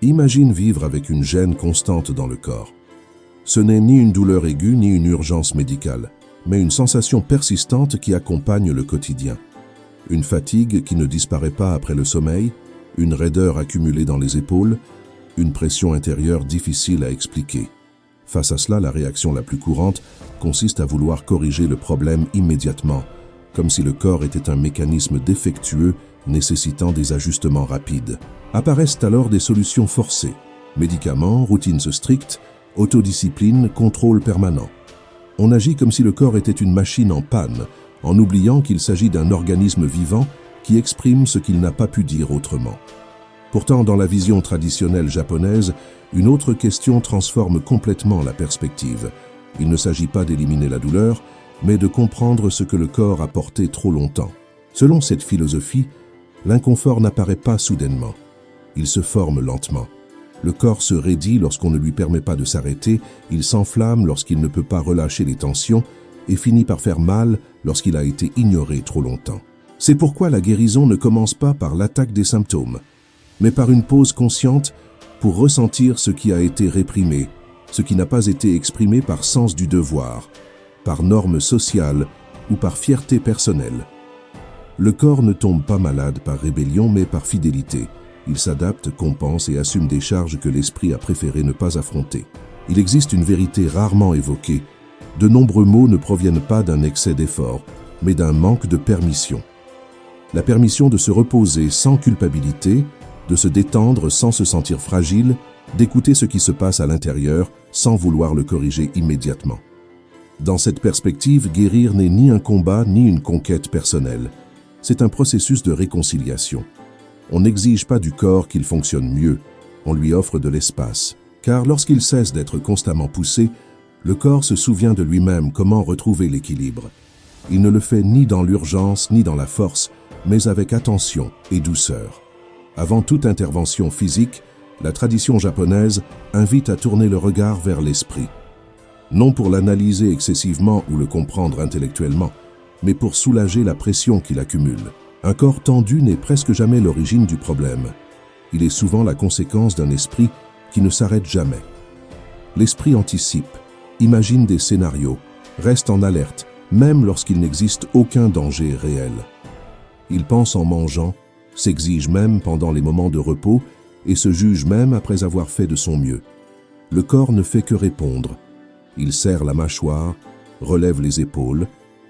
Imagine vivre avec une gêne constante dans le corps. Ce n'est ni une douleur aiguë ni une urgence médicale, mais une sensation persistante qui accompagne le quotidien. Une fatigue qui ne disparaît pas après le sommeil, une raideur accumulée dans les épaules, une pression intérieure difficile à expliquer. Face à cela, la réaction la plus courante consiste à vouloir corriger le problème immédiatement, comme si le corps était un mécanisme défectueux nécessitant des ajustements rapides. Apparaissent alors des solutions forcées: médicaments, routines strictes, autodiscipline, contrôle permanent. On agit comme si le corps était une machine en panne, en oubliant qu'il s'agit d'un organisme vivant qui exprime ce qu'il n'a pas pu dire autrement. Pourtant, dans la vision traditionnelle japonaise, une autre question transforme complètement la perspective. Il ne s'agit pas d'éliminer la douleur, mais de comprendre ce que le corps a porté trop longtemps. Selon cette philosophie, l'inconfort n'apparaît pas soudainement. Il se forme lentement. Le corps se raidit lorsqu'on ne lui permet pas de s'arrêter, il s'enflamme lorsqu'il ne peut pas relâcher les tensions et finit par faire mal lorsqu'il a été ignoré trop longtemps. C'est pourquoi la guérison ne commence pas par l'attaque des symptômes, mais par une pause consciente pour ressentir ce qui a été réprimé, ce qui n'a pas été exprimé par sens du devoir, par normes sociales ou par fierté personnelle. Le corps ne tombe pas malade par rébellion, mais par fidélité. Il s'adapte, compense et assume des charges que l'esprit a préféré ne pas affronter. Il existe une vérité rarement évoquée. De nombreux maux ne proviennent pas d'un excès d'effort, mais d'un manque de permission. La permission de se reposer sans culpabilité, de se détendre sans se sentir fragile, d'écouter ce qui se passe à l'intérieur sans vouloir le corriger immédiatement. Dans cette perspective, guérir n'est ni un combat ni une conquête personnelle. C'est un processus de réconciliation. On n'exige pas du corps qu'il fonctionne mieux, on lui offre de l'espace. Car lorsqu'il cesse d'être constamment poussé, le corps se souvient de lui-même comment retrouver l'équilibre. Il ne le fait ni dans l'urgence ni dans la force, mais avec attention et douceur. Avant toute intervention physique, la tradition japonaise invite à tourner le regard vers l'esprit. Non pour l'analyser excessivement ou le comprendre intellectuellement, mais pour soulager la pression qu'il accumule. Un corps tendu n'est presque jamais l'origine du problème. Il est souvent la conséquence d'un esprit qui ne s'arrête jamais. L'esprit anticipe, imagine des scénarios, reste en alerte, même lorsqu'il n'existe aucun danger réel. Il pense en mangeant, s'exige même pendant les moments de repos et se juge même après avoir fait de son mieux. Le corps ne fait que répondre. Il serre la mâchoire, relève les épaules,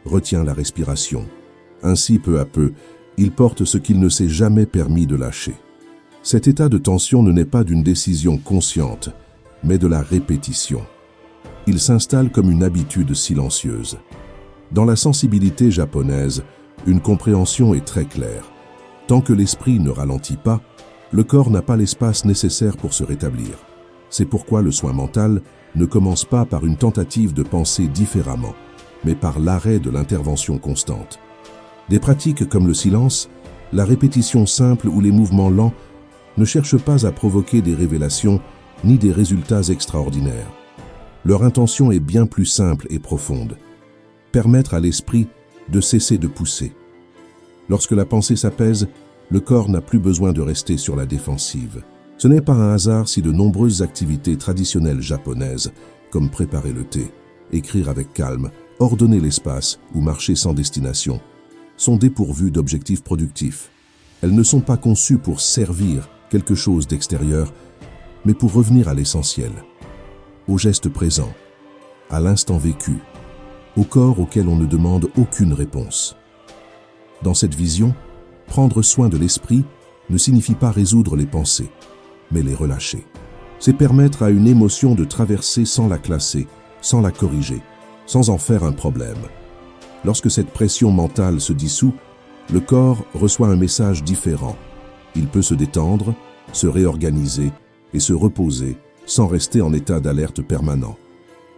retient la respiration. Ainsi, peu à peu, il porte ce qu'il ne s'est jamais permis de lâcher. Cet état de tension ne naît pas d'une décision consciente, mais de la répétition. Il s'installe comme une habitude silencieuse. Dans la sensibilité japonaise, une compréhension est très claire. Tant que l'esprit ne ralentit pas, le corps n'a pas l'espace nécessaire pour se rétablir. C'est pourquoi le soin mental ne commence pas par une tentative de penser différemment, mais par l'arrêt de l'intervention constante. Des pratiques comme le silence, la répétition simple ou les mouvements lents ne cherchent pas à provoquer des révélations ni des résultats extraordinaires. Leur intention est bien plus simple et profonde. Permettre à l'esprit de cesser de pousser. Lorsque la pensée s'apaise, le corps n'a plus besoin de rester sur la défensive. Ce n'est pas un hasard si de nombreuses activités traditionnelles japonaises, comme préparer le thé, écrire avec calme, ordonner l'espace ou marcher sans destination, sont dépourvues d'objectifs productifs. Elles ne sont pas conçues pour servir quelque chose d'extérieur, mais pour revenir à l'essentiel, au geste présent, à l'instant vécu, au corps auquel on ne demande aucune réponse. Dans cette vision, prendre soin de l'esprit ne signifie pas résoudre les pensées, mais les relâcher. C'est permettre à une émotion de traverser sans la classer, sans la corriger, sans en faire un problème. Lorsque cette pression mentale se dissout, le corps reçoit un message différent. Il peut se détendre, se réorganiser et se reposer sans rester en état d'alerte permanent.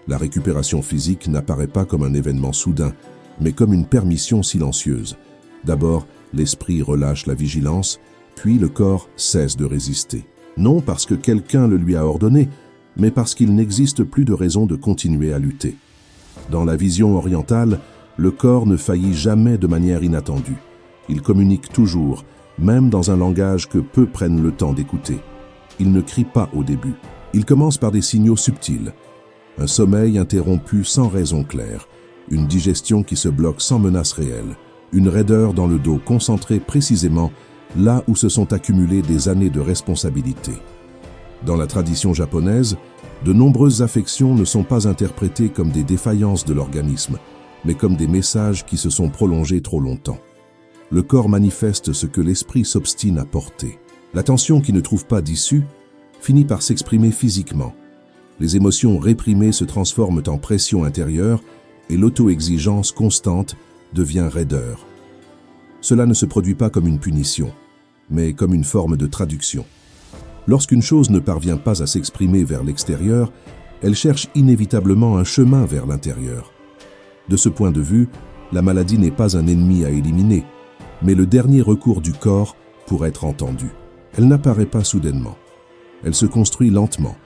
La récupération physique n'apparaît pas comme un événement soudain, mais comme une permission silencieuse. D'abord, l'esprit relâche la vigilance, puis le corps cesse de résister. Non parce que quelqu'un le lui a ordonné, mais parce qu'il n'existe plus de raison de continuer à lutter. Dans la vision orientale, le corps ne faillit jamais de manière inattendue. Il communique toujours, même dans un langage que peu prennent le temps d'écouter. Il ne crie pas au début. Il commence par des signaux subtils. Un sommeil interrompu sans raison claire, une digestion qui se bloque sans menace réelle, une raideur dans le dos concentrée précisément là où se sont accumulées des années de responsabilité. Dans la tradition japonaise, de nombreuses affections ne sont pas interprétées comme des défaillances de l'organisme, mais comme des messages qui se sont prolongés trop longtemps. Le corps manifeste ce que l'esprit s'obstine à porter. La tension qui ne trouve pas d'issue finit par s'exprimer physiquement. Les émotions réprimées se transforment en pression intérieure et l'auto-exigence constante devient raideur. Cela ne se produit pas comme une punition, mais comme une forme de traduction. Lorsqu'une chose ne parvient pas à s'exprimer vers l'extérieur, elle cherche inévitablement un chemin vers l'intérieur. De ce point de vue, la maladie n'est pas un ennemi à éliminer, mais le dernier recours du corps pour être entendu. Elle n'apparaît pas soudainement. Elle se construit lentement,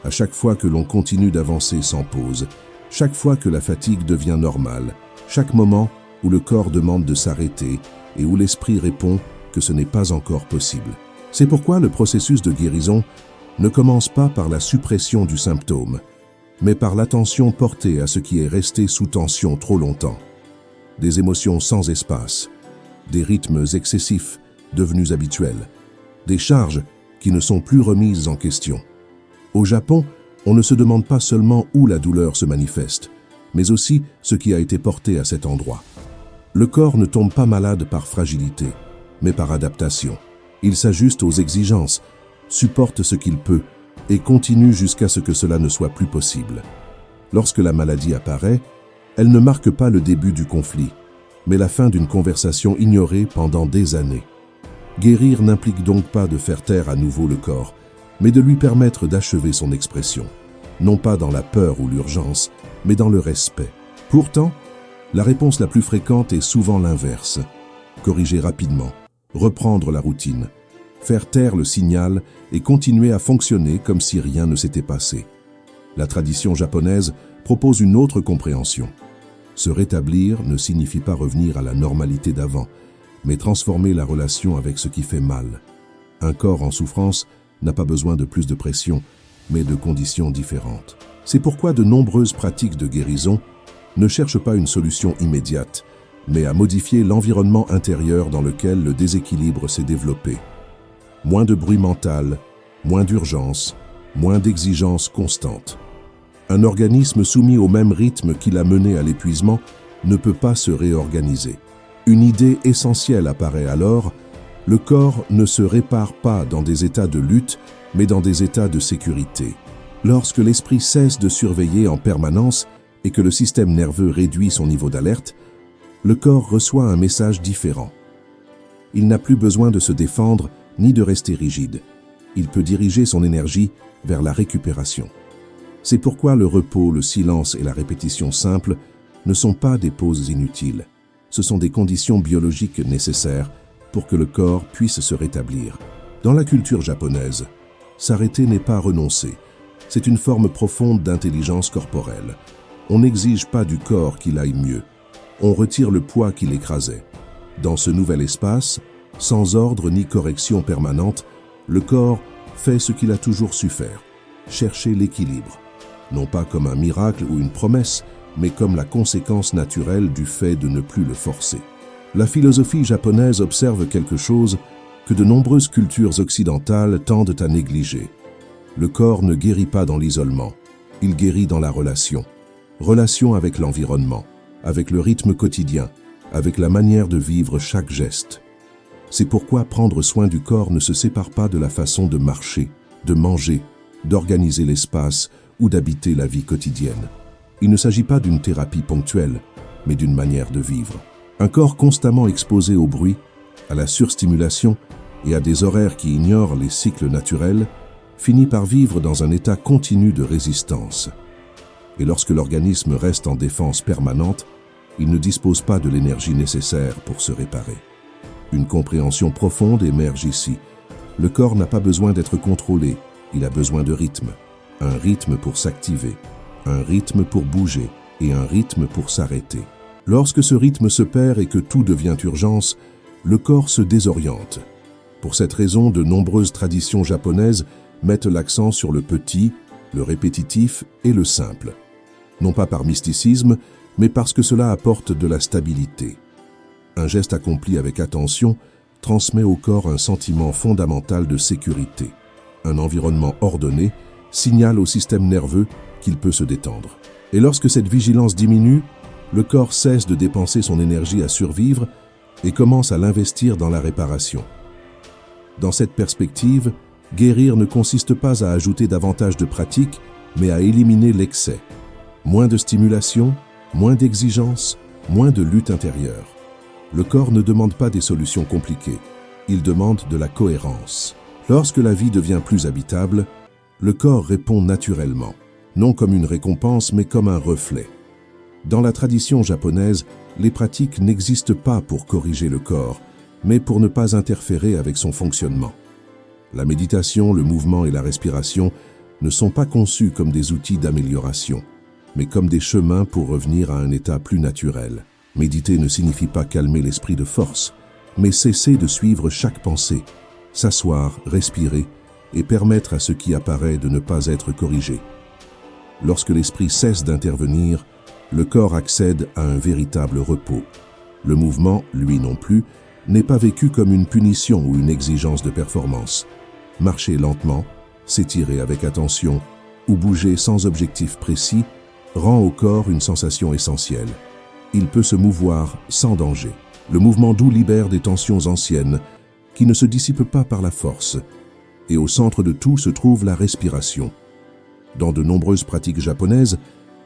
à chaque fois que l'on continue d'avancer sans pause, chaque fois que la fatigue devient normale, chaque moment où le corps demande de s'arrêter et où l'esprit répond que ce n'est pas encore possible. C'est pourquoi le processus de guérison ne commence pas par la suppression du symptôme, mais par l'attention portée à ce qui est resté sous tension trop longtemps. Des émotions sans espace, des rythmes excessifs devenus habituels, des charges qui ne sont plus remises en question. Au Japon, on ne se demande pas seulement où la douleur se manifeste, mais aussi ce qui a été porté à cet endroit. Le corps ne tombe pas malade par fragilité, mais par adaptation. Il s'ajuste aux exigences, supporte ce qu'il peut et continue jusqu'à ce que cela ne soit plus possible. Lorsque la maladie apparaît, elle ne marque pas le début du conflit, mais la fin d'une conversation ignorée pendant des années. Guérir n'implique donc pas de faire taire à nouveau le corps, mais de lui permettre d'achever son expression, non pas dans la peur ou l'urgence, mais dans le respect. Pourtant, la réponse la plus fréquente est souvent l'inverse. Corriger rapidement, reprendre la routine, faire taire le signal et continuer à fonctionner comme si rien ne s'était passé. La tradition japonaise propose une autre compréhension. Se rétablir ne signifie pas revenir à la normalité d'avant, mais transformer la relation avec ce qui fait mal. Un corps en souffrance n'a pas besoin de plus de pression, mais de conditions différentes. C'est pourquoi de nombreuses pratiques de guérison ne cherchent pas une solution immédiate, mais à modifier l'environnement intérieur dans lequel le déséquilibre s'est développé. Moins de bruit mental, moins d'urgence, moins d'exigences constantes. Un organisme soumis au même rythme qui l'a mené à l'épuisement ne peut pas se réorganiser. Une idée essentielle apparaît alors: le corps ne se répare pas dans des états de lutte, mais dans des états de sécurité. Lorsque l'esprit cesse de surveiller en permanence et que le système nerveux réduit son niveau d'alerte, le corps reçoit un message différent. Il n'a plus besoin de se défendre ni de rester rigide. Il peut diriger son énergie vers la récupération. C'est pourquoi le repos, le silence et la répétition simple ne sont pas des pauses inutiles. Ce sont des conditions biologiques nécessaires pour que le corps puisse se rétablir. Dans la culture japonaise, s'arrêter n'est pas renoncer. C'est une forme profonde d'intelligence corporelle. On n'exige pas du corps qu'il aille mieux. On retire le poids qui l'écrasait. Dans ce nouvel espace, sans ordre ni correction permanente, le corps fait ce qu'il a toujours su faire, chercher l'équilibre. Non pas comme un miracle ou une promesse, mais comme la conséquence naturelle du fait de ne plus le forcer. La philosophie japonaise observe quelque chose que de nombreuses cultures occidentales tendent à négliger. Le corps ne guérit pas dans l'isolement, il guérit dans la relation. Relation avec l'environnement, avec le rythme quotidien, avec la manière de vivre chaque geste. C'est pourquoi prendre soin du corps ne se sépare pas de la façon de marcher, de manger, d'organiser l'espace ou d'habiter la vie quotidienne. Il ne s'agit pas d'une thérapie ponctuelle, mais d'une manière de vivre. Un corps constamment exposé au bruit, à la surstimulation et à des horaires qui ignorent les cycles naturels, finit par vivre dans un état continu de résistance. Et lorsque l'organisme reste en défense permanente, il ne dispose pas de l'énergie nécessaire pour se réparer. Une compréhension profonde émerge ici. Le corps n'a pas besoin d'être contrôlé, il a besoin de rythme. Un rythme pour s'activer, un rythme pour bouger et un rythme pour s'arrêter. Lorsque ce rythme se perd et que tout devient urgence, le corps se désoriente. Pour cette raison, de nombreuses traditions japonaises mettent l'accent sur le petit, le répétitif et le simple. Non pas par mysticisme, mais parce que cela apporte de la stabilité. Un geste accompli avec attention transmet au corps un sentiment fondamental de sécurité. Un environnement ordonné signale au système nerveux qu'il peut se détendre. Et lorsque cette vigilance diminue, le corps cesse de dépenser son énergie à survivre et commence à l'investir dans la réparation. Dans cette perspective, guérir ne consiste pas à ajouter davantage de pratique, mais à éliminer l'excès. Moins de stimulation, moins d'exigence, moins de lutte intérieure. Le corps ne demande pas des solutions compliquées, il demande de la cohérence. Lorsque la vie devient plus habitable, le corps répond naturellement, non comme une récompense, mais comme un reflet. Dans la tradition japonaise, les pratiques n'existent pas pour corriger le corps, mais pour ne pas interférer avec son fonctionnement. La méditation, le mouvement et la respiration ne sont pas conçus comme des outils d'amélioration, mais comme des chemins pour revenir à un état plus naturel. Méditer ne signifie pas calmer l'esprit de force, mais cesser de suivre chaque pensée, s'asseoir, respirer et permettre à ce qui apparaît de ne pas être corrigé. Lorsque l'esprit cesse d'intervenir, le corps accède à un véritable repos. Le mouvement, lui non plus, n'est pas vécu comme une punition ou une exigence de performance. Marcher lentement, s'étirer avec attention ou bouger sans objectif précis rend au corps une sensation essentielle. Il peut se mouvoir sans danger. Le mouvement doux libère des tensions anciennes qui ne se dissipent pas par la force. Et au centre de tout se trouve la respiration. Dans de nombreuses pratiques japonaises,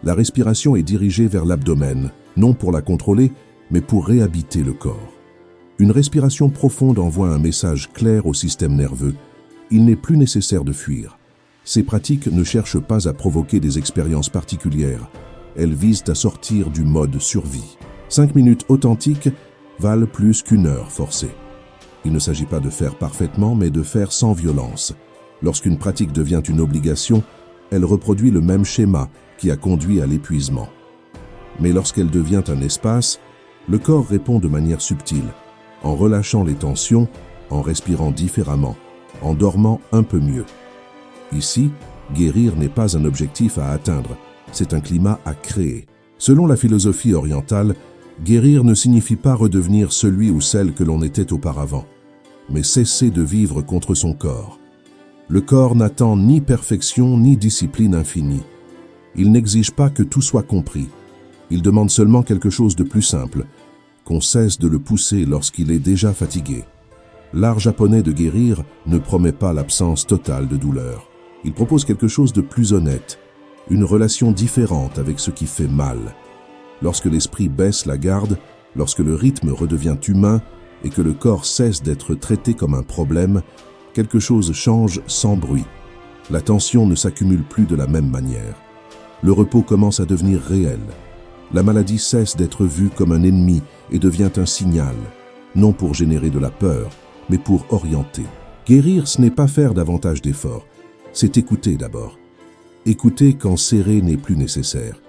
la respiration est dirigée vers l'abdomen, non pour la contrôler, mais pour réhabiter le corps. Une respiration profonde envoie un message clair au système nerveux. Il n'est plus nécessaire de fuir. Ces pratiques ne cherchent pas à provoquer des expériences particulières. Elles visent à sortir du mode survie. 5 minutes authentiques valent plus qu'1 heure forcée. Il ne s'agit pas de faire parfaitement, mais de faire sans violence. Lorsqu'une pratique devient une obligation, elle reproduit le même schéma qui a conduit à l'épuisement. Mais lorsqu'elle devient un espace, le corps répond de manière subtile, en relâchant les tensions, en respirant différemment, en dormant un peu mieux. Ici, guérir n'est pas un objectif à atteindre, c'est un climat à créer. Selon la philosophie orientale, guérir ne signifie pas redevenir celui ou celle que l'on était auparavant, mais cesser de vivre contre son corps. Le corps n'attend ni perfection ni discipline infinie. Il n'exige pas que tout soit compris. Il demande seulement quelque chose de plus simple, qu'on cesse de le pousser lorsqu'il est déjà fatigué. L'art japonais de guérir ne promet pas l'absence totale de douleur. Il propose quelque chose de plus honnête, une relation différente avec ce qui fait mal. Lorsque l'esprit baisse la garde, lorsque le rythme redevient humain et que le corps cesse d'être traité comme un problème, quelque chose change sans bruit. La tension ne s'accumule plus de la même manière. Le repos commence à devenir réel. La maladie cesse d'être vue comme un ennemi et devient un signal, non pour générer de la peur, mais pour orienter. Guérir, ce n'est pas faire davantage d'efforts, c'est écouter d'abord. Écouter quand serrer n'est plus nécessaire.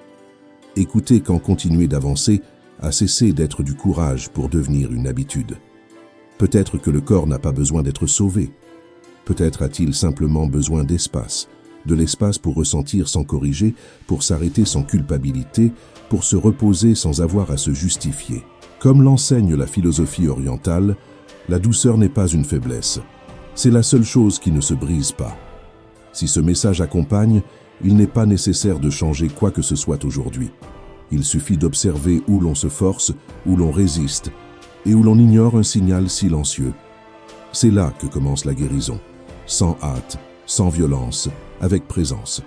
Écouter quand continuer d'avancer a cessé d'être du courage pour devenir une habitude. Peut-être que le corps n'a pas besoin d'être sauvé. Peut-être a-t-il simplement besoin d'espace, de l'espace pour ressentir sans corriger, pour s'arrêter sans culpabilité, pour se reposer sans avoir à se justifier. Comme l'enseigne la philosophie orientale, la douceur n'est pas une faiblesse. C'est la seule chose qui ne se brise pas. Si ce message accompagne, il n'est pas nécessaire de changer quoi que ce soit aujourd'hui. Il suffit d'observer où l'on se force, où l'on résiste, et où l'on ignore un signal silencieux. C'est là que commence la guérison, sans hâte, sans violence, avec présence.